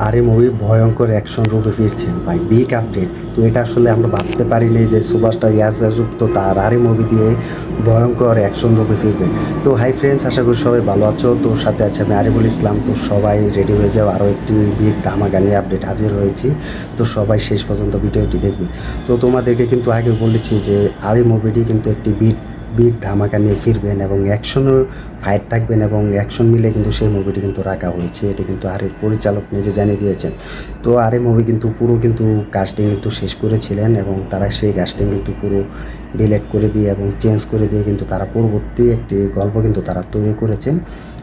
আর এই মুভি ভয়ঙ্কর অ্যাকশন রূপে ফিরছেন ভাই, বিগ আপডেট। তো এটা আসলে আমরা ভাবতে পারিনি যে সুপারস্টার ইয়াস রাজুক তো তার আরে মুভি দিয়ে ভয়ঙ্কর অ্যাকশন রূপে ফিরবেন। তো হাই ফ্রেন্ডস, আশা করি সবাই ভালো আছো। তো সাথে আছে আমি আরিফুল ইসলাম। তো সবাই রেডি হয়ে যাও, আরও একটি বিগ ধামাকা নিয়ে আপডেট হাজির হয়েছি। তো সবাই শেষ পর্যন্ত ভিডিওটি দেখবে। তো তোমাদেরকে কিন্তু আগে বলেছি যে আরে মুভিটি কিন্তু একটি বিগ ধামাকা নিয়ে ফিরবেন এবং অ্যাকশনের ফাইট থাকবেন এবং অ্যাকশন মিলে কিন্তু সেই মুভিটি কিন্তু রাখা হয়েছে। এটি কিন্তু আরের পরিচালক নিজে জানিয়ে দিয়েছেন। তো আরে মুভি কিন্তু পুরো কিন্তু কাস্টিং কিন্তু শেষ করেছিলেন এবং তারা সেই কাস্টিং কিন্তু পুরো ডিলেট করে দিয়ে এবং চেঞ্জ করে দিয়ে কিন্তু তারা পরবর্তী একটি গল্প কিন্তু তারা তৈরি করেছেন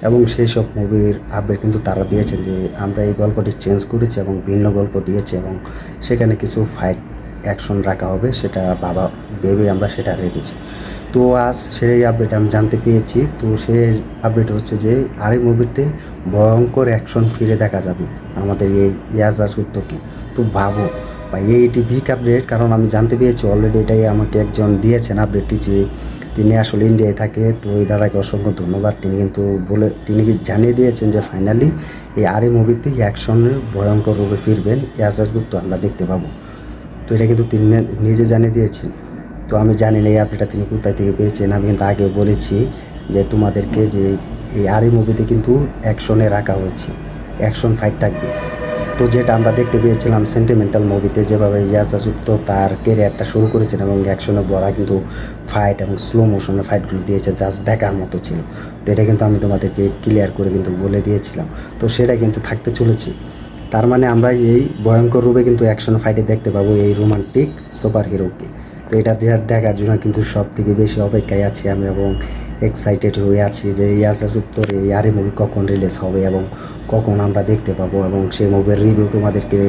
এবং সেই সব মুভির আপডেট কিন্তু তারা দিয়েছেন যে আমরা এই গল্পটি চেঞ্জ করেছি এবং ভিন্ন গল্প দিয়েছি এবং সেখানে কিছু ফাইট অ্যাকশন রাখা হবে, সেটা ভেবে আমরা সেটা রেখেছি। তো আজ সেই আপডেট আমি জানতে পেরেছি। তো সেই আপডেট হচ্ছে যে আর এই মুভিতে ভয়ঙ্কর অ্যাকশন ফিরে দেখা যাবে আমাদের এই ইয়াজ দাশগুপ্তকে। তো ভাবো ভাই, এইটি বিগ আপডেট, কারণ আমি জানতে পেরেছি অলরেডি, এটাই আমাকে একজন দিয়েছেন আপডেটটি যে তিনি আসলে ইন্ডিয়ায় থাকে। তো এই দাদাকে অসংখ্য ধন্যবাদ। তিনি জানিয়ে দিয়েছেন যে ফাইনালি এই আর এই মুভিতে অ্যাকশনের ভয়ঙ্কর রূপে ফিরবেন ইয়াজ দাশগুপ্ত, আমরা দেখতে পাবো। তো এটা কিন্তু তিনি নিজে জানিয়ে দিয়েছেন। তো আমি জানি না এই আপডেটটা তিনি কোথায় থেকে পেয়েছেন। আমি কিন্তু আগেও বলেছি যে তোমাদেরকে যে এই আরি মুভিতে কিন্তু অ্যাকশনে রাখা হয়েছে, অ্যাকশন ফাইট থাকবে। তো যেটা আমরা দেখতে পেয়েছিলাম সেন্টিমেন্টাল মুভিতে, যেভাবে ইয়াসাসুক্ত তার কেরিয়ারটা শুরু করেছেন এবং অ্যাকশনে ভরা কিন্তু ফাইট এবং স্লো মোশনের ফাইটগুলো দিয়েছে, জাস্ট দেখার মতো ছিল। তো এটা কিন্তু আমি তোমাদেরকে ক্লিয়ার করে কিন্তু বলে দিয়েছিলাম। তো সেটা কিন্তু থাকতে চলেছি। তার মানে আমরা এই ভয়ঙ্কর রূপে কিন্তু অ্যাকশন ফাইটে দেখতে পাবো এই রোমান্টিক সুপার হিরোকে। তো এটা দেখার জন্য কিন্তু সব থেকে বেশি অপেক্ষায় আছি আমি এবং এক্সাইটেড হয়ে আছি যে ইয়াসাস উত্তর এই আরে মুভি কখন রিলিজ হবে এবং কখন আমরা দেখতে পাবো এবং সেই মুভির রিভিউ তোমাদেরকে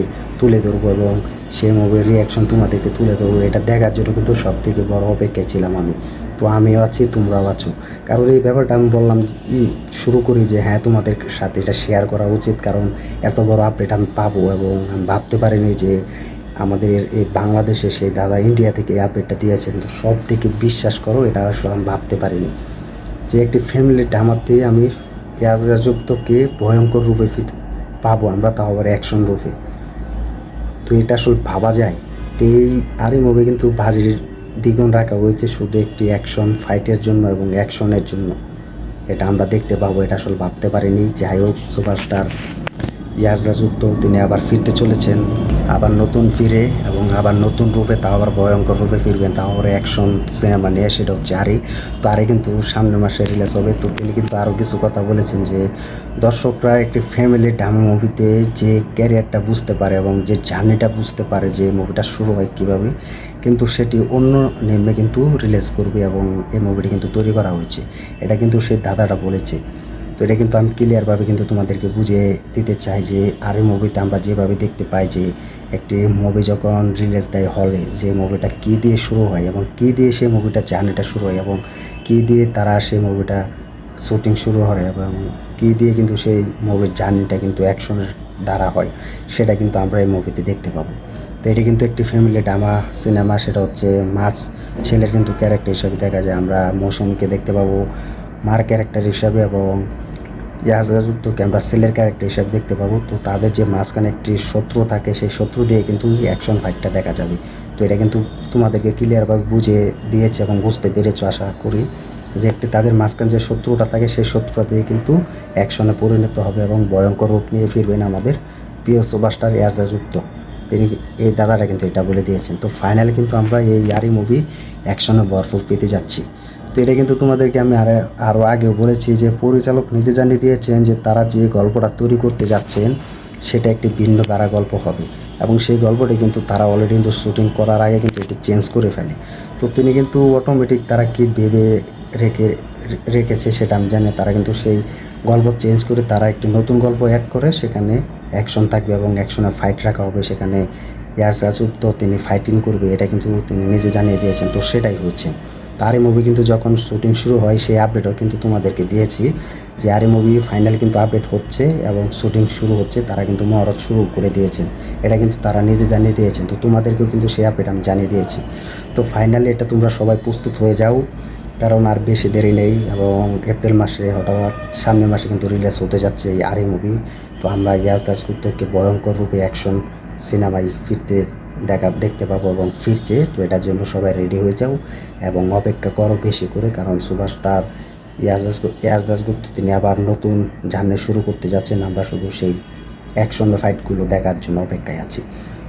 তুলে ধরবো এবং সেই মুভির রিয়াকশন তোমাদেরকে তুলে ধরবো। এটা দেখার জন্য কিন্তু সব থেকে বড় অপেক্ষায় ছিলাম আমি। তো আমিও আছি, তোমরাও আছো। কারণ এই ব্যাপারটা আমি বললাম শুরু করি যে হ্যাঁ, তোমাদের সাথে এটা শেয়ার করা উচিত, কারণ এত বড় আপডেট আমি পাবো এবং আমি ভাবতে পারিনি যে আমাদের এই বাংলাদেশে সেই দাদা ইন্ডিয়া থেকে এই আপডেটটা দিয়েছেন। তো সব থেকে বিশ্বাস করো, এটা আসলে আমি ভাবতে পারিনি যে একটি ফ্যামিলি ড্রামাতে আমি ইয়াজ রাজত্বকে ভয়ঙ্কর রূপে পাবো আমরা, তাও আবার অ্যাকশন রূপে। তো এটা আসলে ভাবা যায়। তো এই আরই মুভি কিন্তু বাজির দ্বিগুণ রাখা হয়েছে শুধু একটি অ্যাকশন ফাইটের জন্য এবং অ্যাকশনের জন্য। এটা আমরা দেখতে পাবো, এটা আসলে ভাবতে পারিনি। যাই হোক, সুপারস্টার ইয়াজ রাজত্ব তিনি আবার ফিরতে চলেছেন, আবার নতুন ফিরে এবং আবার নতুন রূপে, তাও আবার ভয়ঙ্কর রূপে ফিরবেন, তাও আবার অ্যাকশন সিনেমা নিয়ে। সেটা হচ্ছে আরি। তো আরি কিন্তু সামনের মাসে রিলিজ হবে। তো তিনি কিন্তু আরও কিছু কথা বলেছেন যে দর্শকরা একটি ফ্যামিলি ড্রামা মুভিতে যে ক্যারিয়ারটা বুঝতে পারে এবং যে জার্নিটা বুঝতে পারে যে মুভিটা শুরু হয় কীভাবে, কিন্তু সেটি অন্য নেমে কিন্তু রিলিজ করবে এবং এই মুভিটি কিন্তু তৈরি করা হয়েছে। এটা কিন্তু সেই দাদাটা বলেছে। তো এটা কিন্তু আমি ক্লিয়ারভাবে কিন্তু তোমাদেরকে বুঝিয়ে দিতে চাই যে আর এই মুভিতে আমরা যেভাবে দেখতে পাই যে একটি মুভি যখন রিলিজ দেয় হলে, যে মুভিটা কী দিয়ে শুরু হয় এবং কী দিয়ে সেই মুভিটা জার্নিটা শুরু হয় এবং কী দিয়ে তারা সেই মুভিটা শুটিং শুরু হয় এবং কী দিয়ে কিন্তু সেই মুভির জার্নিটা কিন্তু অ্যাকশনের দ্বারা হয়, সেটা কিন্তু আমরা এই মুভিতে দেখতে পাবো। তো এটি কিন্তু একটি ফ্যামিলি ড্রামা সিনেমা। সেটা হচ্ছে মাছ ছেলের কিন্তু ক্যারেক্টার হিসাবে দেখা যায়, আমরা মৌসুমীকে দেখতে পাবো মার ক্যারেক্টার হিসাবে এবং ইয়াজ রাজত্বকে আমরা ছেলের ক্যারেক্টার হিসাবে দেখতে পাবো। তো তাদের যে মাঝখানে একটি শত্রু থাকে, সেই শত্রু দিয়ে কিন্তু অ্যাকশন ফাইটটা দেখা যাবে। তো এটা কিন্তু তোমাদেরকে ক্লিয়ারভাবে বুঝিয়ে দিয়েছে এবং বুঝতে পেরেছো আশা করি যে একটি তাদের মাঝখানে যে শত্রুটা থাকে, সেই শত্রুটা দিয়ে কিন্তু অ্যাকশনে পরিণত হবে এবং ভয়ঙ্কর রূপ নিয়ে ফিরবেন আমাদের প্রিয় সুপারস্টার ইয়াজ রাজত্ব। তিনি এই দাদাটা কিন্তু এটা বলে দিয়েছেন। তো ফাইনালি কিন্তু আমরা এই আরি মুভি অ্যাকশনে ভরপুর পেতে যাচ্ছি। তো এটা কিন্তু তোমাদেরকে আমি আরও আগেও বলেছি যে পরিচালক নিজে জানিয়ে দিয়েছেন যে তারা যে গল্পটা তৈরি করতে যাচ্ছেন সেটা একটি ভিন্ন ধারা গল্প হবে এবং সেই গল্পটি কিন্তু তারা অলরেডি কিন্তু শ্যুটিং করার আগে কিন্তু এটি চেঞ্জ করে ফেলে। তো তিনি কিন্তু অটোমেটিক তারা কি ভেবে রেখেছে সেটা আমি জানি। তারা কিন্তু সেই গল্প চেঞ্জ করে তারা একটি নতুন গল্প অ্যাড করে সেখানে অ্যাকশন থাকবে এবং অ্যাকশনের ফাইট রাখা হবে। সেখানে ইয়াস রাজত্ব তিনি ফাইটিং করবে, এটা কিন্তু তিনি নিজে জানিয়ে দিয়েছেন। তো সেটাই হচ্ছে। তার এই মুভি কিন্তু যখন শুটিং শুরু হয় সেই আপডেটও কিন্তু তোমাদেরকে দিয়েছি যে আর এই মুভি ফাইনাল কিন্তু আপডেট হচ্ছে এবং শুটিং শুরু হচ্ছে। তারা কিন্তু মহরত শুরু করে দিয়েছেন, এটা কিন্তু তারা নিজে জানিয়ে দিয়েছেন। তো তোমাদেরকেও কিন্তু সেই আপডেট আমি জানিয়ে দিয়েছি। তো ফাইনালি এটা তোমরা সবাই প্রস্তুত হয়ে যাও, কারণ আর বেশি দেরি নেই এবং এপ্রিল মাসে হঠাৎ সামনের মাসে কিন্তু রিলিজ হতে যাচ্ছে এই আর এই মুভি। তো আমরা ইয়াস দাশগুপ্তকে ভয়ঙ্কর রূপে অ্যাকশন সিনেমায় দেখতে পাবো এবং ফিরছে। তো এটার জন্য সবাই রেডি হয়ে যাও এবং অপেক্ষা করো বেশি করে, কারণ সুপারস্টার ইয়াস দাশগুপ্ত তিনি আবার নতুন জার্নি শুরু করতে যাচ্ছেন। আমরা শুধু সেই অ্যাকশন ফাইটগুলো দেখার জন্য অপেক্ষায় আছি।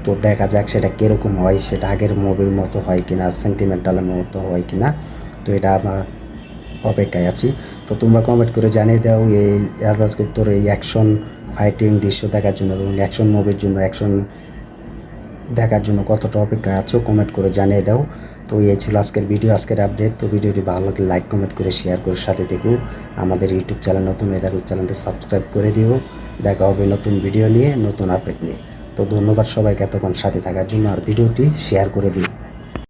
তো দেখা যাক সেটা কীরকম হয়, সেটা আগের মুভির মতো হয় কিনা, সেন্টিমেন্টালের মতো হয় কিনা। তো এটা আমরা অপেক্ষায় আছি। তো তোমরা কমেন্ট করে জানিয়ে দাও এই ইয়াস দাশগুপ্তর এই অ্যাকশন ফাইটিং দৃশ্য দেখার জন্য এবং অ্যাকশন মুভির জন্য, অ্যাকশন দেখার জন্য কতটা অপেক্ষায় আছো কমেন্ট করে জানিয়ে দাও। তো এই ছিল আজকের ভিডিও, আজকের আপডেট। তো ভিডিওটি ভালো লাগলে লাইক কমেন্ট করে শেয়ার করে সাথে থেকো। আমাদের ইউটিউব চ্যানেল নতুন হয়ে থাকলে চ্যানেলটি সাবস্ক্রাইব করে দিও। দেখা হবে নতুন ভিডিও নিয়ে, নতুন আপডেট নিয়ে। তো ধন্যবাদ সবাইকে এতক্ষণ সাথে থাকার জন্য, আর ভিডিওটি শেয়ার করে দিও।